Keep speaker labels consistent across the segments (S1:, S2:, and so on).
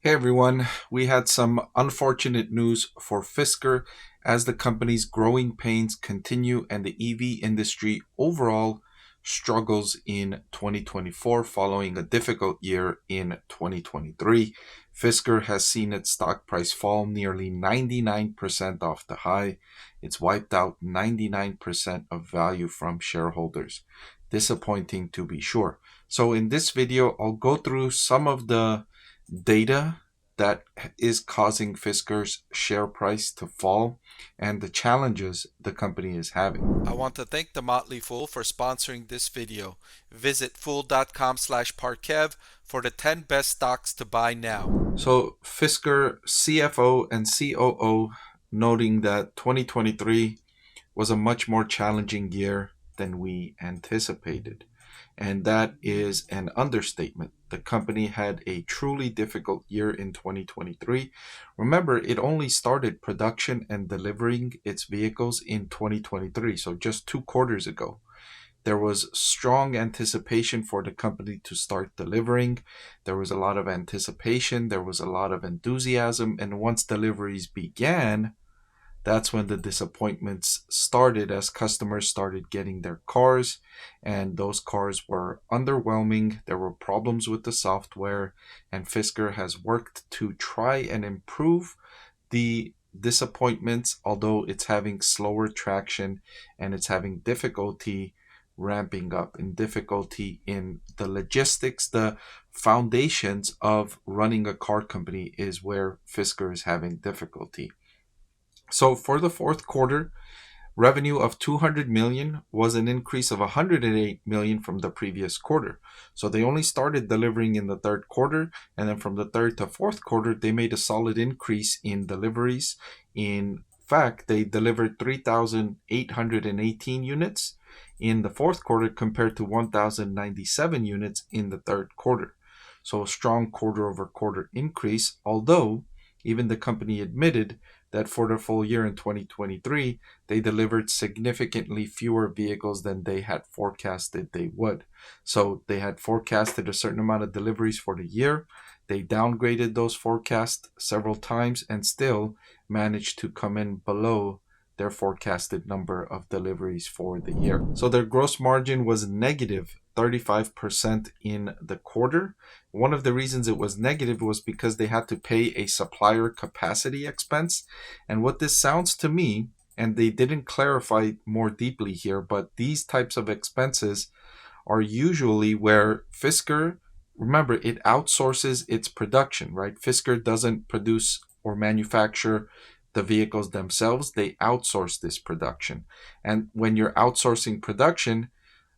S1: Hey everyone, we had some unfortunate news for Fisker as the company's growing pains continue and the EV industry overall struggles in 2024 following a difficult year in 2023. Fisker has seen its stock price fall nearly 99% off the high. It's wiped out 99% of value from shareholders. Disappointing to be sure. So in this video, I'll go through some of the data that is causing Fisker's share price to fall and the challenges the company is having.
S2: I want to thank the Motley Fool for sponsoring this video. Visit fool.com/Parkev for the 10 best stocks to buy now.
S1: So Fisker CFO and COO noting that 2023 was a much more challenging year than we anticipated. And that is an understatement. The company had a truly difficult year in 2023. Remember, it only started production and delivering its vehicles in 2023, so just 2 quarters ago. There was strong anticipation for the company to start delivering. There was a lot of anticipation, there was a lot of enthusiasm, and once deliveries began, that's when the disappointments started as customers started getting their cars, and those cars were underwhelming. There were problems with the software, and Fisker has worked to try and improve the disappointments, although it's having slower traction and it's having difficulty ramping up and difficulty in the logistics. The foundations of running a car company is where Fisker is having difficulty. So for the fourth quarter, revenue of 200 million was an increase of 108 million from the previous quarter. So they only started delivering in the third quarter, and then from the third to fourth quarter, they made a solid increase in deliveries. In fact, they delivered 3,818 units in the fourth quarter compared to 1,097 units in the third quarter. So a strong quarter-over-quarter increase, although even the company admitted that for the full year in 2023, they delivered significantly fewer vehicles than they had forecasted they would. So they had forecasted a certain amount of deliveries for the year. They downgraded those forecasts several times and still managed to come in below their forecasted number of deliveries for the year. So their gross margin was negative 35% in the quarter. One of the reasons it was negative was because they had to pay a supplier capacity expense. And what this sounds to me, and they didn't clarify more deeply here, but these types of expenses are usually where Fisker, remember, it outsources its production, right? Fisker doesn't produce or manufacture the vehicles themselves. They outsource this production. And when you're outsourcing production,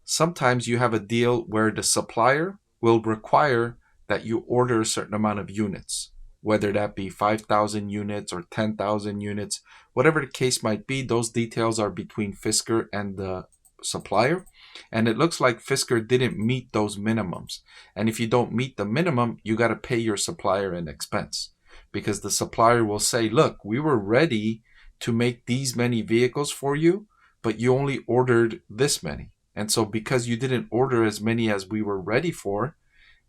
S1: sometimes you have a deal where the supplier will require that you order a certain amount of units, whether that be 5,000 units or 10,000 units, whatever the case might be. Those details are between Fisker and the supplier. And it looks like Fisker didn't meet those minimums. And if you don't meet the minimum, you got to pay your supplier an expense, because the supplier will say, look, we were ready to make these many vehicles for you, but you only ordered this many. And so because you didn't order as many as we were ready for,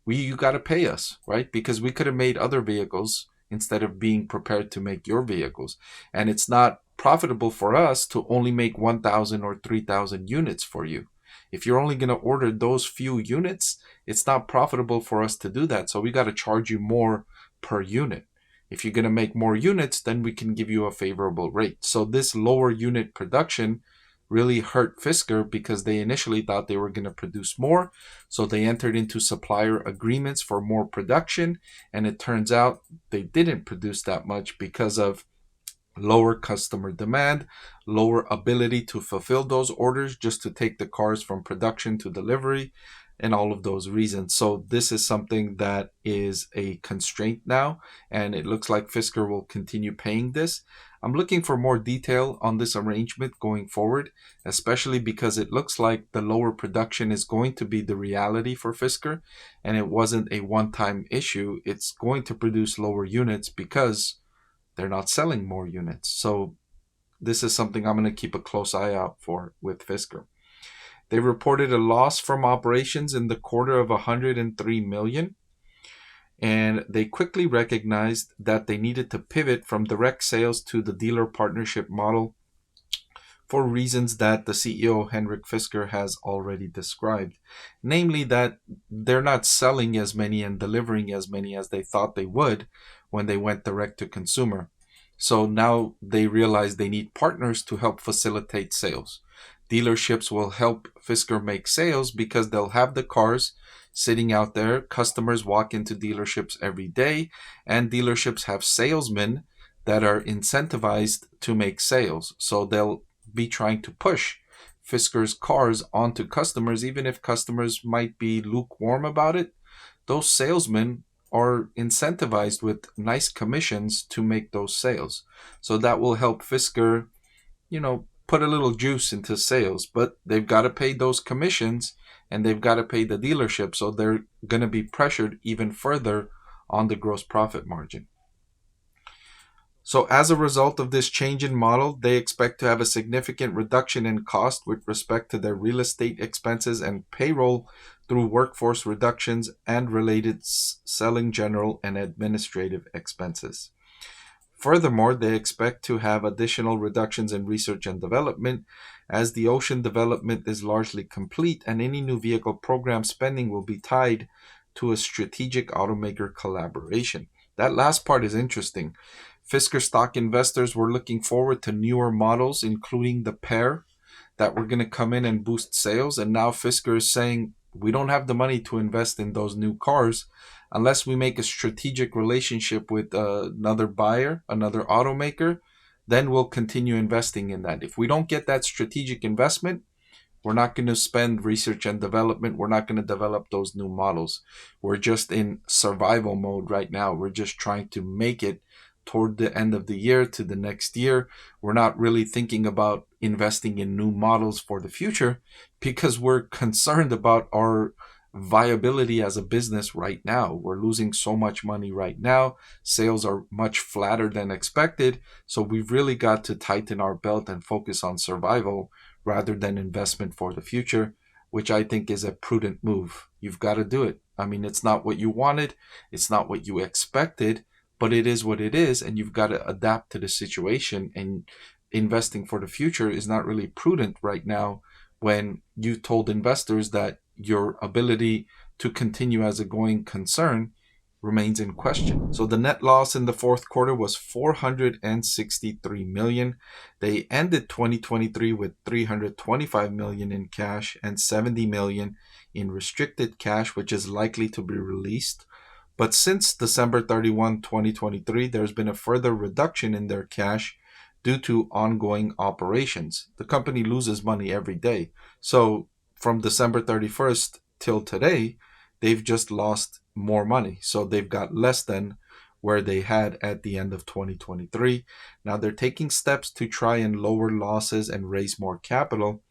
S1: you got to pay us, right? Because we could have made other vehicles instead of being prepared to make your vehicles. And it's not profitable for us to only make 1,000 or 3,000 units for you. If you're only going to order those few units, it's not profitable for us to do that. So we got to charge you more per unit. If you're going to make more units, then we can give you a favorable rate. So this lower unit production really hurt Fisker because they initially thought they were going to produce more. So they entered into supplier agreements for more production. And it turns out they didn't produce that much because of lower customer demand, lower ability to fulfill those orders just to take the cars from production to delivery, and all of those reasons. So this is something that is a constraint now, and it looks like Fisker will continue paying this. I'm looking for more detail on this arrangement going forward, especially because it looks like the lower production is going to be the reality for Fisker, and it wasn't a one-time issue. It's going to produce lower units because they're not selling more units. So this is something I'm going to keep a close eye out for with Fisker. They reported a loss from operations in the quarter of 103 million. And they quickly recognized that they needed to pivot from direct sales to the dealer partnership model for reasons that the CEO Henrik Fisker has already described. Namely, that they're not selling as many and delivering as many as they thought they would when they went direct to consumer. So now they realize they need partners to help facilitate sales. Dealerships will help Fisker make sales because they'll have the cars sitting out there. Customers walk into dealerships every day, and dealerships have salesmen that are incentivized to make sales. So they'll be trying to push Fisker's cars onto customers, even if customers might be lukewarm about it. Those salesmen are incentivized with nice commissions to make those sales. So that will help Fisker, put a little juice into sales, but they've got to pay those commissions and they've got to pay the dealership. So they're going to be pressured even further on the gross profit margin. So as a result of this change in model, they expect to have a significant reduction in cost with respect to their real estate expenses and payroll through workforce reductions and related selling, general, and administrative expenses. Furthermore, they expect to have additional reductions in research and development as the Ocean development is largely complete and any new vehicle program spending will be tied to a strategic automaker collaboration. That last part is interesting. Fisker stock investors were looking forward to newer models, including the Pair, that were going to come in and boost sales. And now Fisker is saying, we don't have the money to invest in those new cars unless we make a strategic relationship with another buyer, another automaker. Then we'll continue investing in that. If we don't get that strategic investment, we're not going to spend research and development. We're not going to develop those new models. We're just in survival mode right now. We're just trying to make it toward the end of the year to the next year. We're not really thinking about investing in new models for the future because we're concerned about our viability as a business right now. We're losing so much money right now. Sales are much flatter than expected. So we've really got to tighten our belt and focus on survival rather than investment for the future, which I think is a prudent move. You've got to do it. I mean, it's not what you wanted. It's not what you expected, but it is what it is. And you've got to adapt to the situation, and investing for the future is not really prudent right now when you told investors that your ability to continue as a going concern remains in question. So the net loss in the fourth quarter was $463 million. They ended 2023 with $325 million in cash and $70 million in restricted cash, which is likely to be released. But since December 31, 2023, there's been a further reduction in their cash due to ongoing operations. The company loses money every day. So from December 31st till today, they've just lost more money. So they've got less than where they had at the end of 2023. Now they're taking steps to try and lower losses and raise more capital,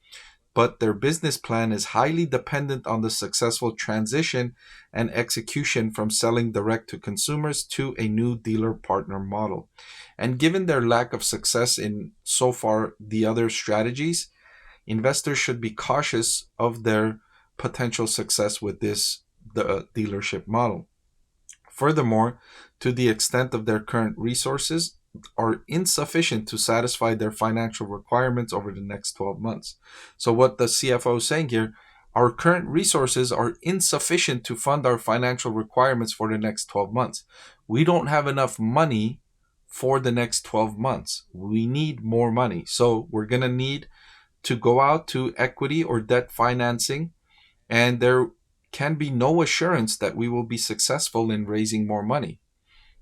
S1: but their business plan is highly dependent on the successful transition and execution from selling direct to consumers to a new dealer partner model. And given their lack of success in so far the other strategies, investors should be cautious of their potential success with the dealership model. Furthermore, to the extent of their current resources are insufficient to satisfy their financial requirements over the next 12 months. So what the CFO is saying here, our current resources are insufficient to fund our financial requirements for the next 12 months. We don't have enough money for the next 12 months. We need more money. So we're going to need to go out to equity or debt financing, and there can be no assurance that we will be successful in raising more money.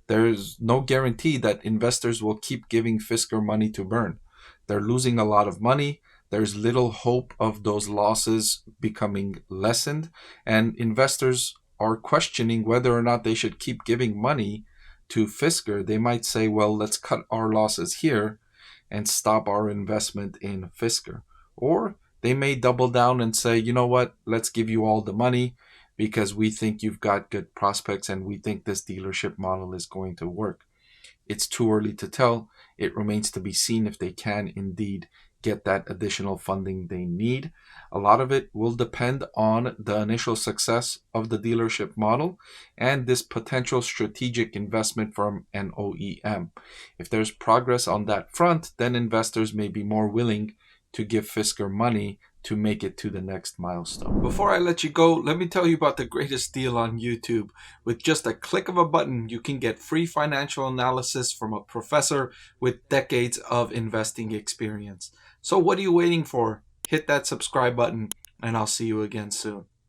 S1: There's no guarantee that investors will keep giving Fisker money to burn. They're losing a lot of money. There's little hope of those losses becoming lessened, and investors are questioning whether or not they should keep giving money to Fisker. They might say, well, let's cut our losses here and stop our investment in Fisker. Or they may double down and say, you know what, let's give you all the money because we think you've got good prospects and we think this dealership model is going to work. It's too early to tell. It remains to be seen if they can indeed get that additional funding they need. A lot of it will depend on the initial success of the dealership model and this potential strategic investment from an OEM. If there's progress on that front, then investors may be more willing to give Fisker money to make it to the next milestone. Before I let you go, let me tell you about the greatest deal on YouTube. With just a click of a button, you can get free financial analysis from a professor with decades of investing experience. So what are you waiting for? Hit that subscribe button, and I'll see you again soon.